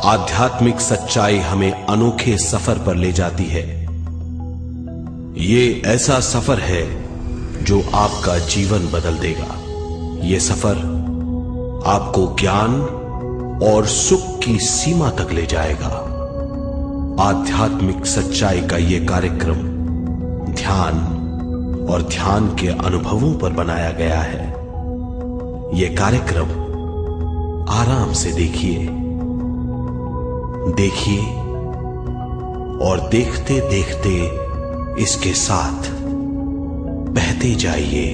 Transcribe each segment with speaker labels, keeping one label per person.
Speaker 1: आध्यात्मिक सच्चाई हमें अनोखे सफर पर ले जाती है। ये ऐसा सफर है जो आपका जीवन बदल देगा। ये सफर आपको ज्ञान और सुख की सीमा तक ले जाएगा। आध्यात्मिक सच्चाई का ये कार्यक्रम ध्यान और ध्यान के अनुभवों पर बनाया गया है। ये कार्यक्रम आराम से देखिए और देखते देखते इसके साथ बहते जाइए।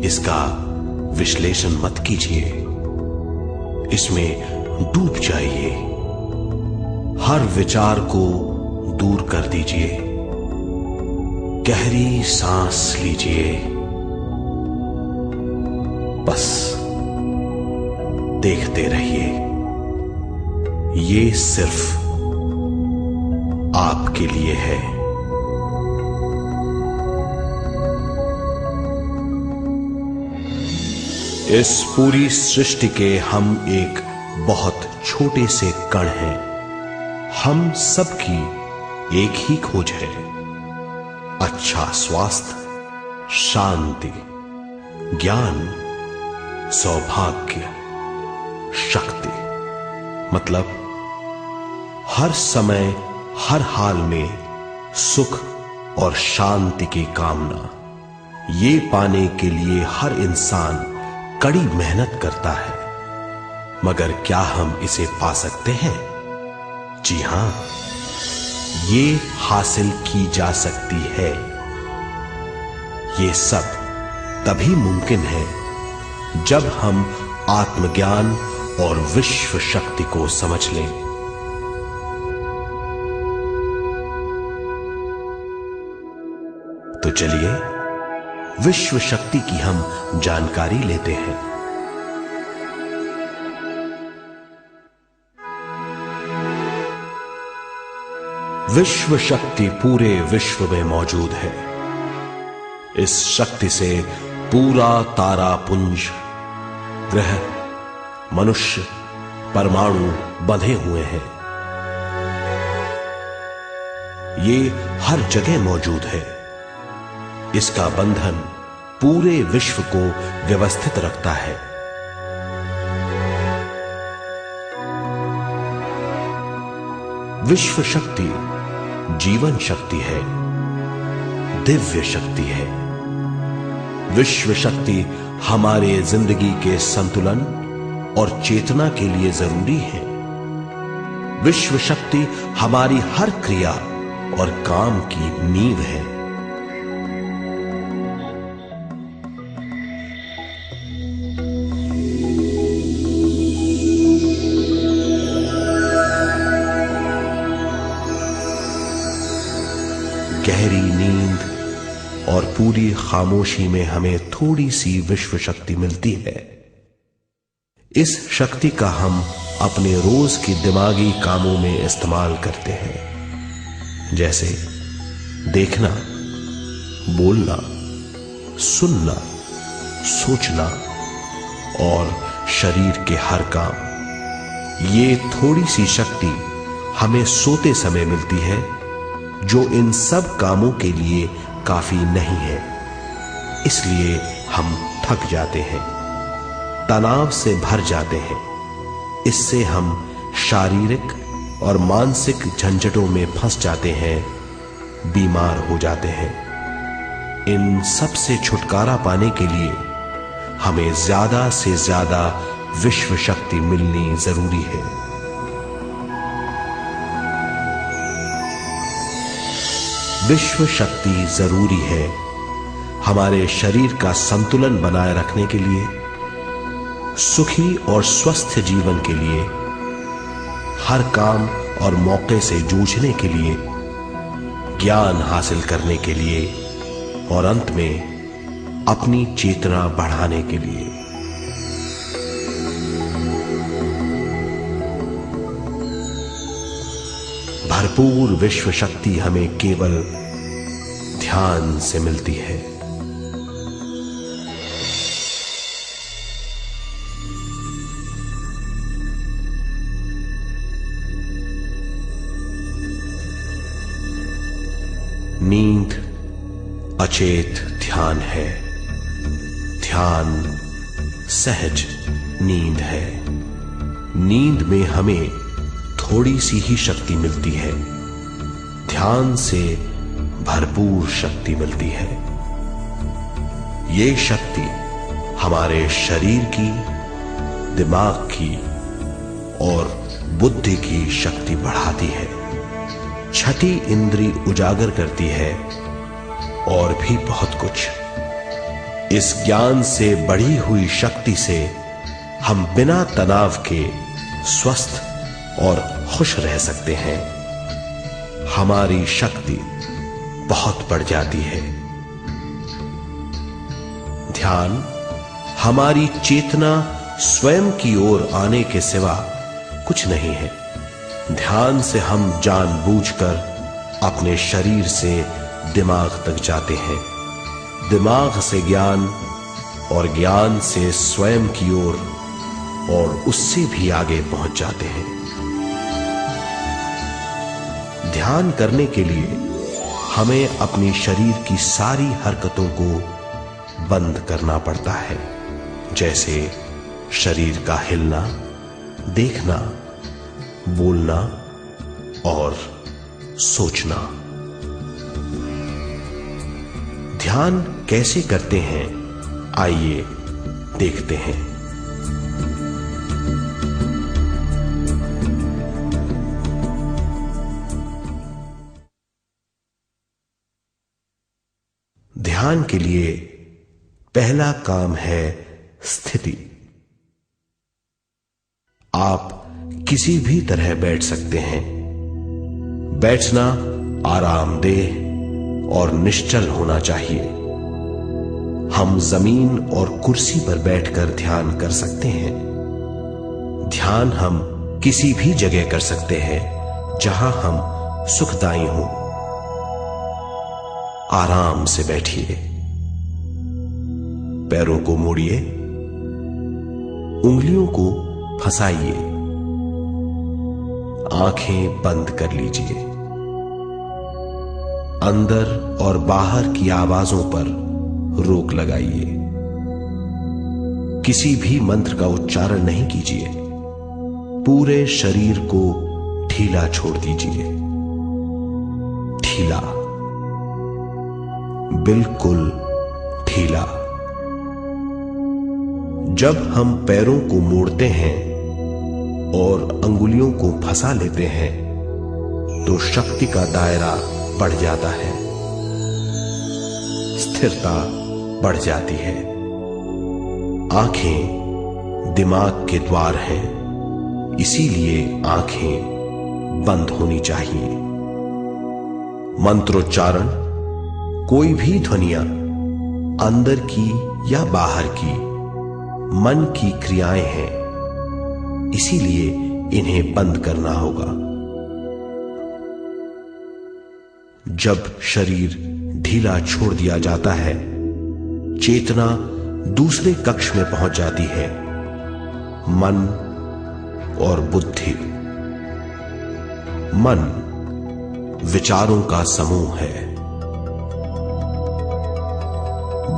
Speaker 1: इसका विश्लेषण मत कीजिए, इसमें डूब जाइए। हर विचार को दूर कर दीजिए। गहरी सांस लीजिए। बस देखते रहिए। ये सिर्फ आपके लिए है। इस पूरी सृष्टि के हम एक बहुत छोटे से कण हैं। हम सबकी एक ही खोज है, अच्छा स्वास्थ्य, शांति, ज्ञान, सौभाग्य, शक्ति। मतलब हर समय हर हाल में सुख और शांति की कामना। ये पाने के लिए हर इंसान कड़ी मेहनत करता है, मगर क्या हम इसे पा सकते हैं? जी हां, ये हासिल की जा सकती है। ये सब तभी मुमकिन है जब हम आत्मज्ञान और विश्व शक्ति को समझ लें। तो चलिए विश्व शक्ति की हम जानकारी लेते हैं। विश्व शक्ति पूरे विश्व में मौजूद है। इस शक्ति से पूरा तारापुंज, ग्रह, मनुष्य, परमाणु बंधे हुए हैं। ये हर जगह मौजूद है। इसका बंधन पूरे विश्व को व्यवस्थित रखता है। विश्व शक्ति जीवन शक्ति है, दिव्य शक्ति है। विश्व शक्ति हमारे जिंदगी के संतुलन और चेतना के लिए जरूरी है। विश्व शक्ति हमारी हर क्रिया और काम की नींव है। गहरी नींद और पूरी खामोशी में हमें थोड़ी सी विश्व शक्ति मिलती है। इस शक्ति का हम अपने रोज के दिमागी कामों में इस्तेमाल करते हैं, जैसे देखना, बोलना, सुनना, सोचना और शरीर के हर काम। ये थोड़ी सी शक्ति हमें सोते समय मिलती है, जो इन सब कामों के लिए काफी नहीं है। इसलिए हम थक जाते हैं, तनाव से भर जाते हैं। इससे हम शारीरिक और मानसिक झंझटों में फंस जाते हैं, बीमार हो जाते हैं। इन सब से छुटकारा पाने के लिए हमें ज्यादा से ज्यादा विश्व शक्ति मिलनी जरूरी है। विश्व शक्ति जरूरी है हमारे शरीर का संतुलन बनाए रखने के लिए, सुखी और स्वस्थ जीवन के लिए, हर काम और मौके से जूझने के लिए, ज्ञान हासिल करने के लिए और अंत में अपनी चेतना बढ़ाने के लिए। भरपूर विश्व शक्ति हमें केवल ध्यान से मिलती है। नींद अचेत ध्यान है, ध्यान सहज नींद है। नींद में हमें थोड़ी सी ही शक्ति मिलती है, ध्यान से भरपूर शक्ति मिलती है। ये शक्ति हमारे शरीर की, दिमाग की और बुद्धि की शक्ति बढ़ाती है, छठी इंद्री उजागर करती है और भी बहुत कुछ। इस ज्ञान से बढ़ी हुई शक्ति से हम बिना तनाव के स्वस्थ और खुश रह सकते हैं। हमारी शक्ति बहुत बढ़ जाती है। ध्यान हमारी चेतना स्वयं की ओर आने के सिवा कुछ नहीं है। ध्यान से हम जानबूझकर अपने शरीर से दिमाग तक जाते हैं, दिमाग से ज्ञान और ज्ञान से स्वयं की ओर और उससे भी आगे पहुंच जाते हैं। ध्यान करने के लिए हमें अपनी शरीर की सारी हरकतों को बंद करना पड़ता है, जैसे शरीर का हिलना, देखना, बोलना और सोचना। ध्यान कैसे करते हैं, आइए देखते हैं। ध्यान के लिए पहला काम है स्थिति। आप किसी भी तरह बैठ सकते हैं। बैठना आरामदेह और निश्चल होना चाहिए। हम जमीन और कुर्सी पर बैठकर ध्यान कर सकते हैं। ध्यान हम किसी भी जगह कर सकते हैं जहां हम सुखदायी हों। आराम से बैठिए, पैरों को मोड़िए, उंगलियों को फंसाइए, आंखें बंद कर लीजिए। अंदर और बाहर की आवाजों पर रोक लगाइए। किसी भी मंत्र का उच्चारण नहीं कीजिए। पूरे शरीर को ढीला छोड़ दीजिए। ढीला, बिल्कुल ढीला। जब हम पैरों को मोड़ते हैं और अंगुलियों को फंसा लेते हैं तो शक्ति का दायरा बढ़ जाता है, स्थिरता बढ़ जाती है। आंखें दिमाग के द्वार हैं, इसीलिए आंखें बंद होनी चाहिए। मंत्रोच्चारण, कोई भी ध्वनियां अंदर की या बाहर की मन की क्रियाएं हैं, इसीलिए इन्हें बंद करना होगा। जब शरीर ढीला छोड़ दिया जाता है, चेतना दूसरे कक्ष में पहुंच जाती है। मन और बुद्धि। मन विचारों का समूह है।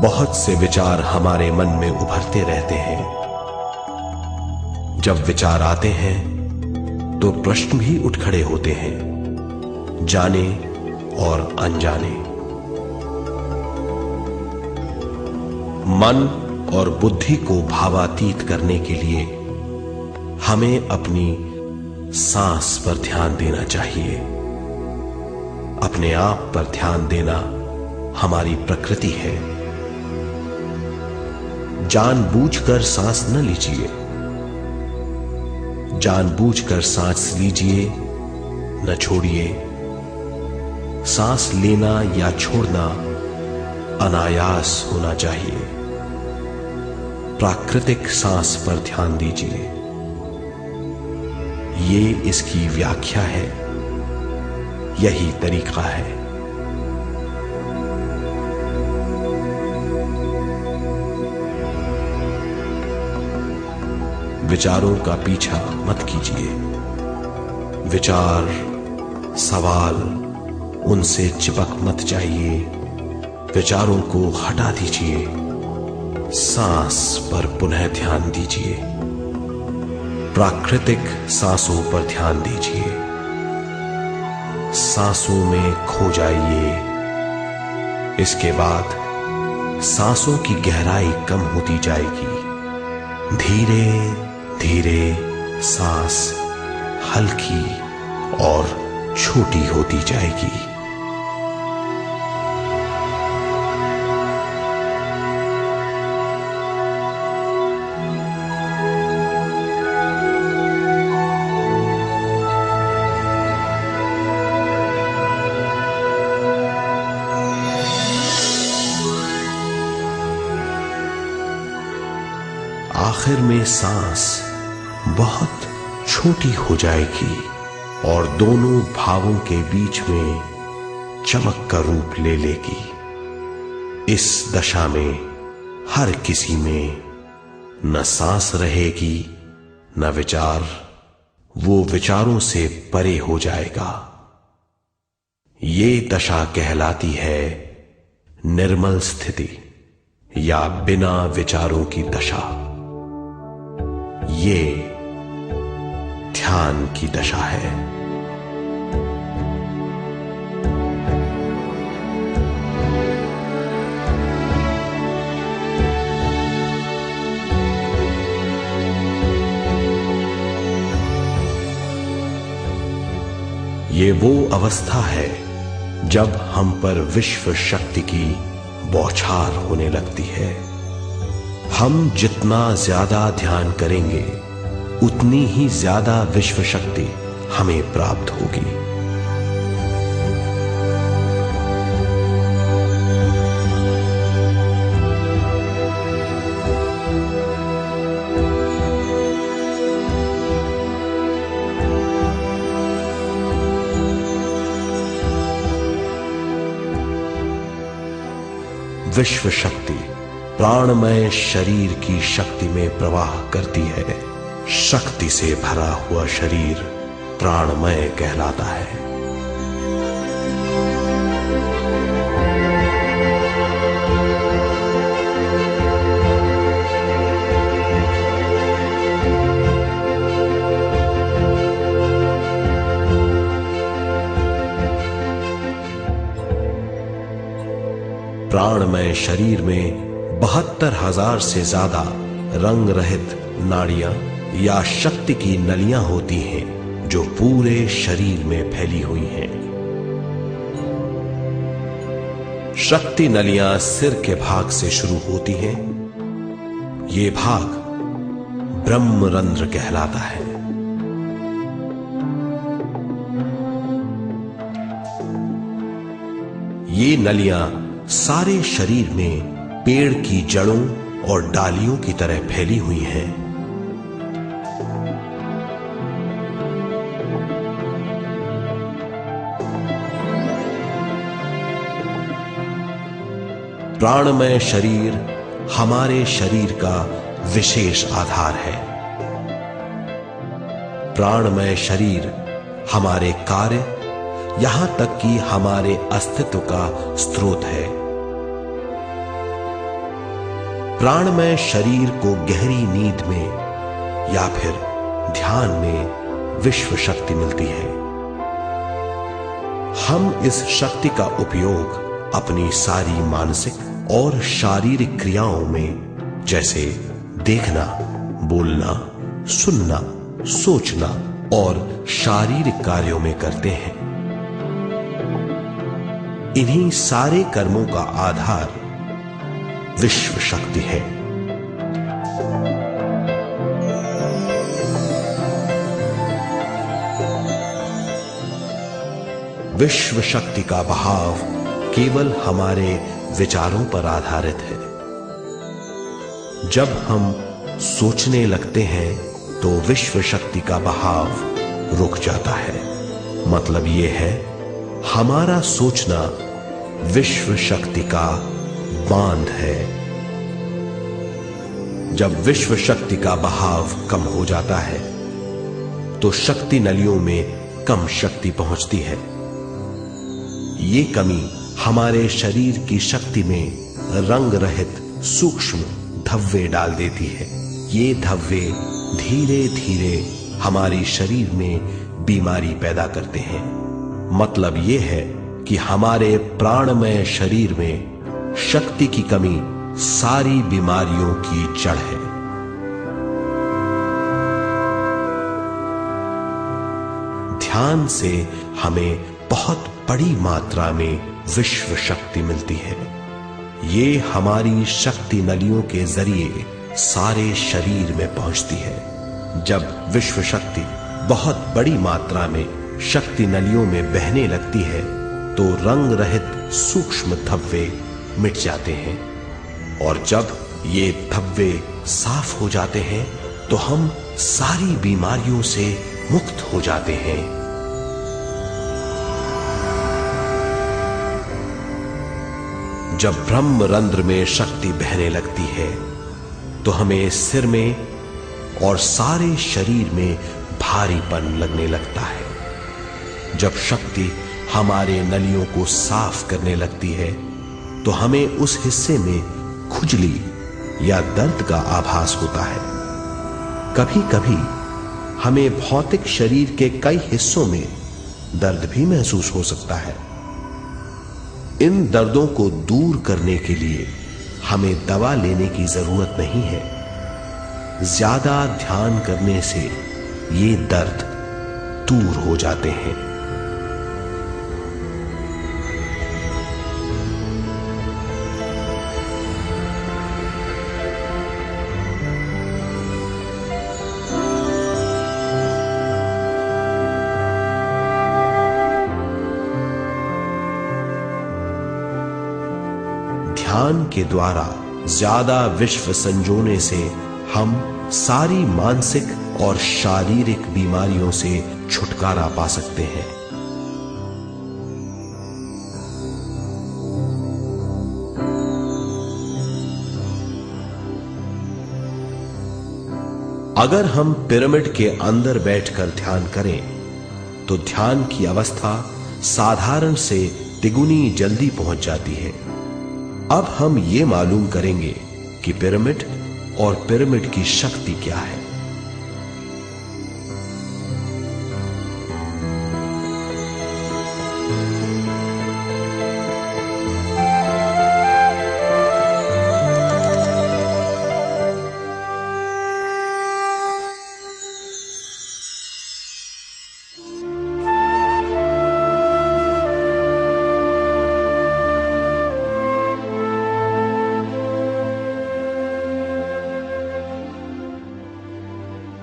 Speaker 1: बहुत से विचार हमारे मन में उभरते रहते हैं। जब विचार आते हैं तो प्रश्न भी उठ खड़े होते हैं, जाने और अनजाने। मन और बुद्धि को भावातीत करने के लिए हमें अपनी सांस पर ध्यान देना चाहिए। अपने आप पर ध्यान देना हमारी प्रकृति है। जानबूझकर सांस न लीजिए। जानबूझकर सांस लीजिए, न छोड़िए। सांस लेना या छोड़ना अनायास होना चाहिए। प्राकृतिक सांस पर ध्यान दीजिए। ये इसकी व्याख्या है, यही तरीका है। विचारों का पीछा मत कीजिए। विचार, सवाल उनसे चिपक मत जाइए, विचारों को हटा दीजिए, सांस पर पुनः ध्यान दीजिए, प्राकृतिक सांसों पर ध्यान दीजिए, सांसों में खो जाइए। इसके बाद सांसों की गहराई कम होती जाएगी, धीरे धीरे सांस हल्की और छोटी होती जाएगी। आखिर में सांस बहुत छोटी हो जाएगी और दोनों भावों के बीच में चमक का रूप ले लेगी। इस दशा में हर किसी में न सांस रहेगी न विचार, वो विचारों से परे हो जाएगा। ये दशा कहलाती है निर्मल स्थिति या बिना विचारों की दशा। ये ध्यान की दशा है। ये वो अवस्था है जब हम पर विश्व शक्ति की बौछार होने लगती है। हम जितना ज्यादा ध्यान करेंगे उतनी ही ज्यादा विश्व शक्ति हमें प्राप्त होगी। विश्व शक्ति प्राणमय शरीर की शक्ति में प्रवाह करती है। शक्ति से भरा हुआ शरीर प्राणमय कहलाता है। प्राणमय शरीर में 72,000 से ज्यादा रंग रहित नाड़ियां या शक्ति की नलियां होती हैं जो पूरे शरीर में फैली हुई हैं। शक्ति नलियां सिर के भाग से शुरू होती हैं। ये भाग ब्रह्मरंध्र कहलाता है। ये नलियां सारे शरीर में पेड़ की जड़ों और डालियों की तरह फैली हुई हैं। प्राणमय शरीर हमारे शरीर का विशेष आधार है। प्राणमय शरीर हमारे कार्य, यहां तक कि हमारे अस्तित्व का स्रोत है। प्राणमय शरीर को गहरी नींद में या फिर ध्यान में विश्व शक्ति मिलती है। हम इस शक्ति का उपयोग अपनी सारी मानसिक और शारीरिक क्रियाओं में, जैसे देखना, बोलना, सुनना, सोचना और शारीरिक कार्यों में करते हैं। इन्हीं सारे कर्मों का आधार विश्व शक्ति है। विश्व शक्ति का बहाव केवल हमारे विचारों पर आधारित है। जब हम सोचने लगते हैं तो विश्व शक्ति का बहाव रुक जाता है। मतलब यह है, हमारा सोचना विश्व शक्ति का बांध है। जब विश्व शक्ति का बहाव कम हो जाता है तो शक्ति नलियों में कम शक्ति पहुंचती है। ये कमी हमारे शरीर की शक्ति में रंग रहित सूक्ष्म धब्बे डाल देती है। ये धब्बे धीरे धीरे हमारे शरीर में बीमारी पैदा करते हैं। मतलब ये है कि हमारे प्राणमय शरीर में शक्ति की कमी सारी बीमारियों की जड़ है। ध्यान से हमें बहुत बड़ी मात्रा में विश्व शक्ति मिलती है। ये हमारी शक्ति नलियों के जरिए सारे शरीर में पहुंचती है। जब विश्व शक्ति बहुत बड़ी मात्रा में शक्ति नलियों में बहने लगती है तो रंग रहित सूक्ष्म धब्बे मिट जाते हैं, और जब ये धब्बे साफ हो जाते हैं तो हम सारी बीमारियों से मुक्त हो जाते हैं। जब ब्रह्म रंध्र में शक्ति बहने लगती है तो हमें सिर में और सारे शरीर में भारीपन लगने लगता है। जब शक्ति हमारे नलियों को साफ करने लगती है तो हमें उस हिस्से में खुजली या दर्द का आभास होता है। कभी कभी हमें भौतिक शरीर के कई हिस्सों में दर्द भी महसूस हो सकता है। इन दर्दों को दूर करने के लिए हमें दवा लेने की जरूरत नहीं है। ज्यादा ध्यान करने से ये दर्द दूर हो जाते हैं। ध्यान के द्वारा ज्यादा विश्व संजोने से हम सारी मानसिक और शारीरिक बीमारियों से छुटकारा पा सकते हैं। अगर हम पिरामिड के अंदर बैठकर ध्यान करें तो ध्यान की अवस्था साधारण से तिगुनी जल्दी पहुंच जाती है। अब हम ये मालूम करेंगे कि पिरामिड और पिरामिड की शक्ति क्या है।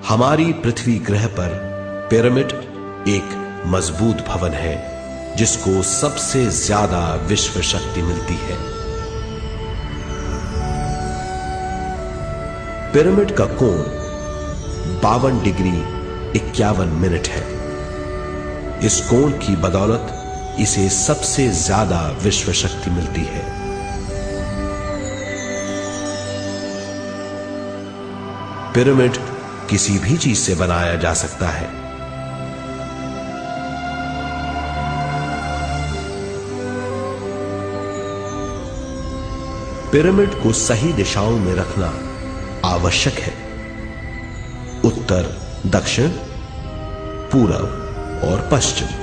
Speaker 1: हमारी पृथ्वी ग्रह पर पिरामिड एक मजबूत भवन है जिसको सबसे ज्यादा विश्व शक्ति मिलती है। पिरामिड का कोण 52 डिग्री 51 मिनट है। इस कोण की बदौलत इसे सबसे ज्यादा विश्व शक्ति मिलती है। पिरामिड किसी भी चीज से बनाया जा सकता है। पिरामिड को सही दिशाओं में रखना आवश्यक है। उत्तर, दक्षिण, पूरब और पश्चिम।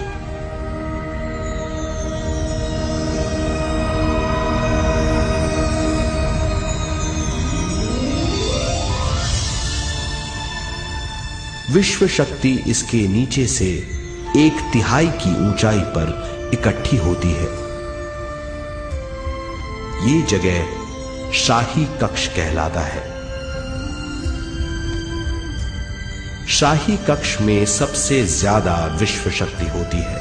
Speaker 1: विश्व शक्ति इसके नीचे से 1/3 की ऊंचाई पर इकट्ठी होती है। ये जगह शाही कक्ष कहलाता है। शाही कक्ष में सबसे ज्यादा विश्व शक्ति होती है।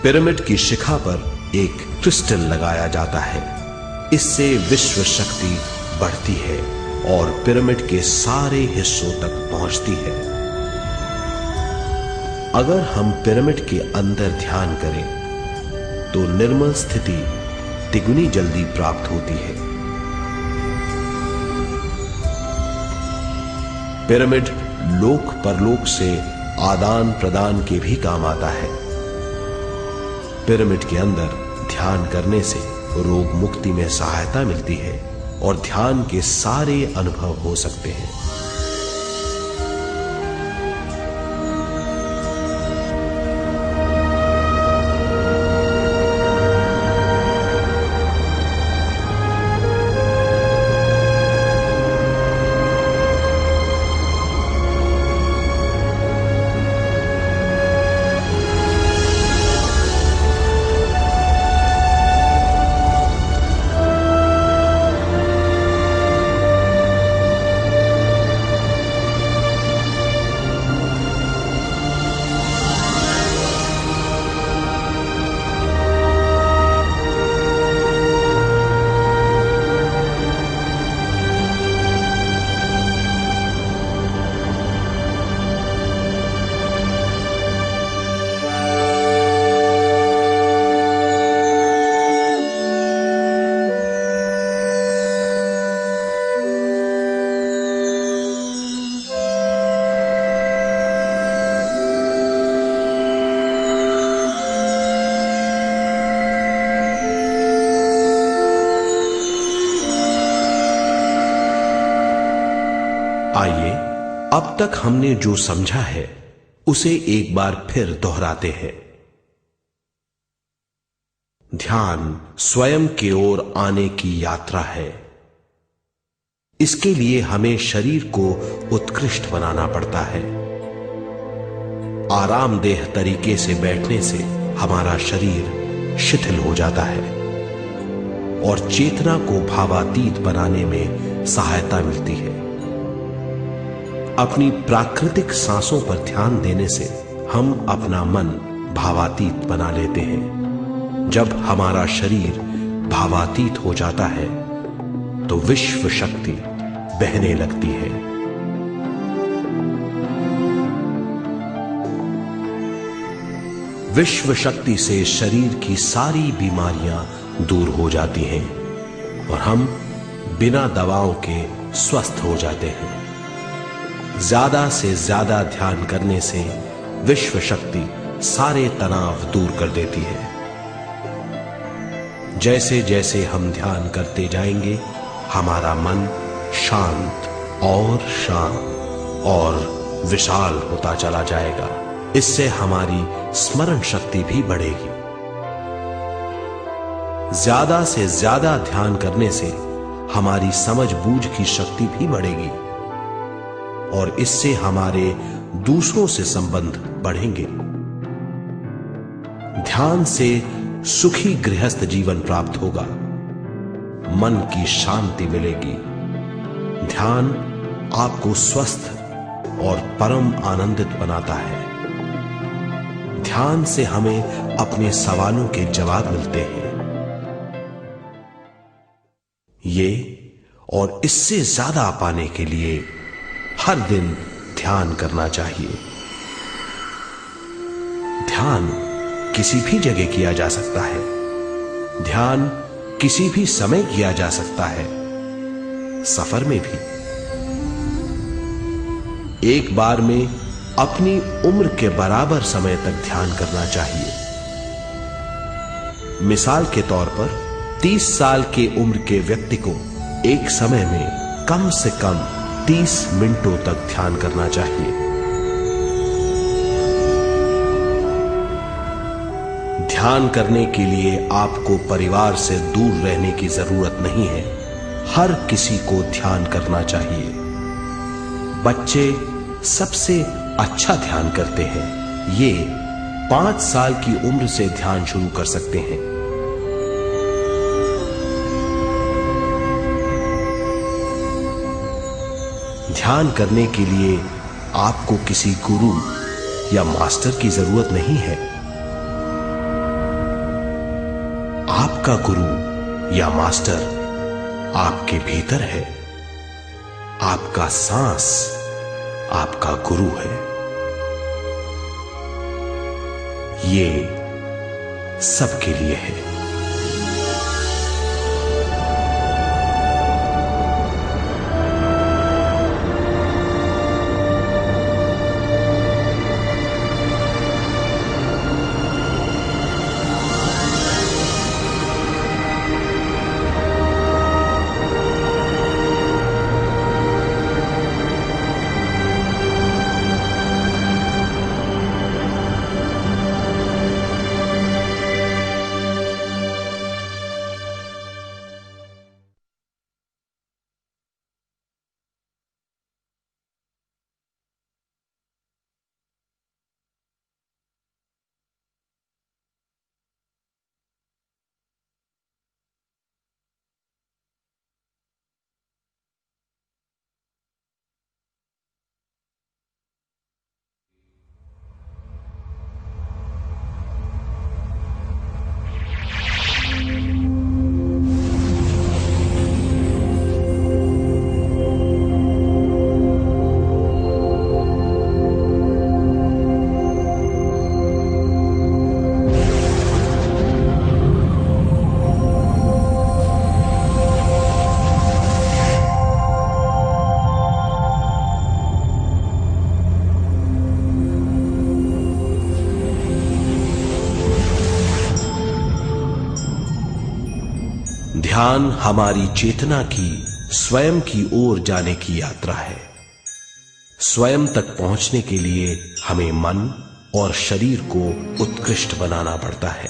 Speaker 1: पिरामिड की शिखा पर एक क्रिस्टल लगाया जाता है। इससे विश्व शक्ति बढ़ती है और पिरामिड के सारे हिस्सों तक पहुंचती है। अगर हम पिरामिड के अंदर ध्यान करें तो निर्मल स्थिति तिगुनी जल्दी प्राप्त होती है। पिरामिड लोक परलोक से आदान प्रदान के भी काम आता है। पिरामिड के अंदर ध्यान करने से रोग मुक्ति में सहायता मिलती है और ध्यान के सारे अनुभव हो सकते हैं। आइए अब तक हमने जो समझा है उसे एक बार फिर दोहराते हैं। ध्यान स्वयं की ओर आने की यात्रा है। इसके लिए हमें शरीर को उत्कृष्ट बनाना पड़ता है। आरामदेह तरीके से बैठने से हमारा शरीर शिथिल हो जाता है और चेतना को भावातीत बनाने में सहायता मिलती है। अपनी प्राकृतिक सांसों पर ध्यान देने से हम अपना मन भावातीत बना लेते हैं। जब हमारा शरीर भावातीत हो जाता है तो विश्व शक्ति बहने लगती है। विश्व शक्ति से शरीर की सारी बीमारियां दूर हो जाती हैं और हम बिना दवाओं के स्वस्थ हो जाते हैं। ज्यादा से ज्यादा ध्यान करने से विश्व शक्ति सारे तनाव दूर कर देती है। जैसे जैसे हम ध्यान करते जाएंगे हमारा मन शांत और विशाल होता चला जाएगा। इससे हमारी स्मरण शक्ति भी बढ़ेगी। ज्यादा से ज्यादा ध्यान करने से हमारी समझ बूझ की शक्ति भी बढ़ेगी और इससे हमारे दूसरों से संबंध बढ़ेंगे। ध्यान से सुखी गृहस्थ जीवन प्राप्त होगा, मन की शांति मिलेगी। ध्यान आपको स्वस्थ और परम आनंदित बनाता है। ध्यान से हमें अपने सवालों के जवाब मिलते हैं। ये और इससे ज्यादा पाने के लिए हर दिन ध्यान करना चाहिए। ध्यान किसी भी जगह किया जा सकता है। ध्यान किसी भी समय किया जा सकता है, सफर में भी। एक बार में अपनी उम्र के बराबर समय तक ध्यान करना चाहिए। मिसाल के तौर पर 30 साल की उम्र के व्यक्ति को एक समय में कम से कम 30 मिनटों तक ध्यान करना चाहिए। ध्यान करने के लिए आपको परिवार से दूर रहने की जरूरत नहीं है। हर किसी को ध्यान करना चाहिए। बच्चे सबसे अच्छा ध्यान करते हैं। ये 5 साल की उम्र से ध्यान शुरू कर सकते हैं। ध्यान करने के लिए आपको किसी गुरु या मास्टर की जरूरत नहीं है। आपका गुरु या मास्टर आपके भीतर है। आपका सांस आपका गुरु है। ये सबके लिए है। ध्यान हमारी चेतना की स्वयं की ओर जाने की यात्रा है। स्वयं तक पहुंचने के लिए हमें मन और शरीर को उत्कृष्ट बनाना पड़ता है।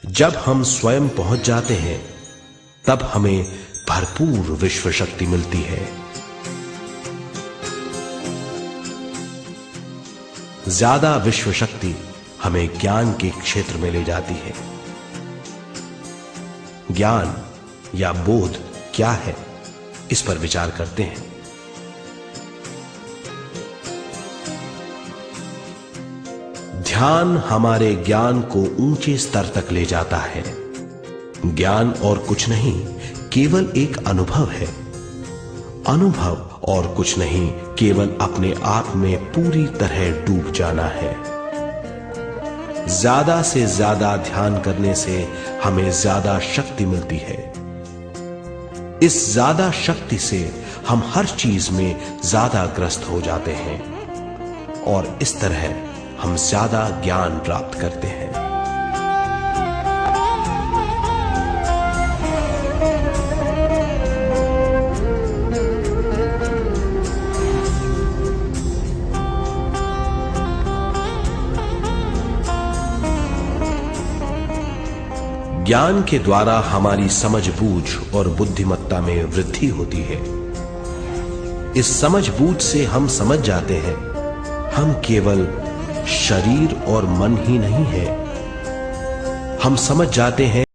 Speaker 1: जब हम स्वयं पहुंच जाते हैं तब हमें भरपूर विश्व शक्ति मिलती है। ज्यादा विश्व शक्ति हमें ज्ञान के क्षेत्र में ले जाती है। ज्ञान या बोध क्या है, इस पर विचार करते हैं। ध्यान हमारे ज्ञान को ऊंचे स्तर तक ले जाता है। ज्ञान और कुछ नहीं, केवल एक अनुभव है। अनुभव और कुछ नहीं, केवल अपने आप में पूरी तरह डूब जाना है। ज्यादा से ज्यादा ध्यान करने से हमें ज्यादा शक्ति मिलती है। इस ज्यादा शक्ति से हम हर चीज में ज्यादा ग्रस्त हो जाते हैं और इस तरह हम ज्यादा ज्ञान प्राप्त करते हैं। ज्ञान के द्वारा हमारी समझबूझ और बुद्धिमत्ता में वृद्धि होती है। इस समझबूझ से हम समझ जाते हैं हम केवल शरीर और मन ही नहीं है। हम समझ जाते हैं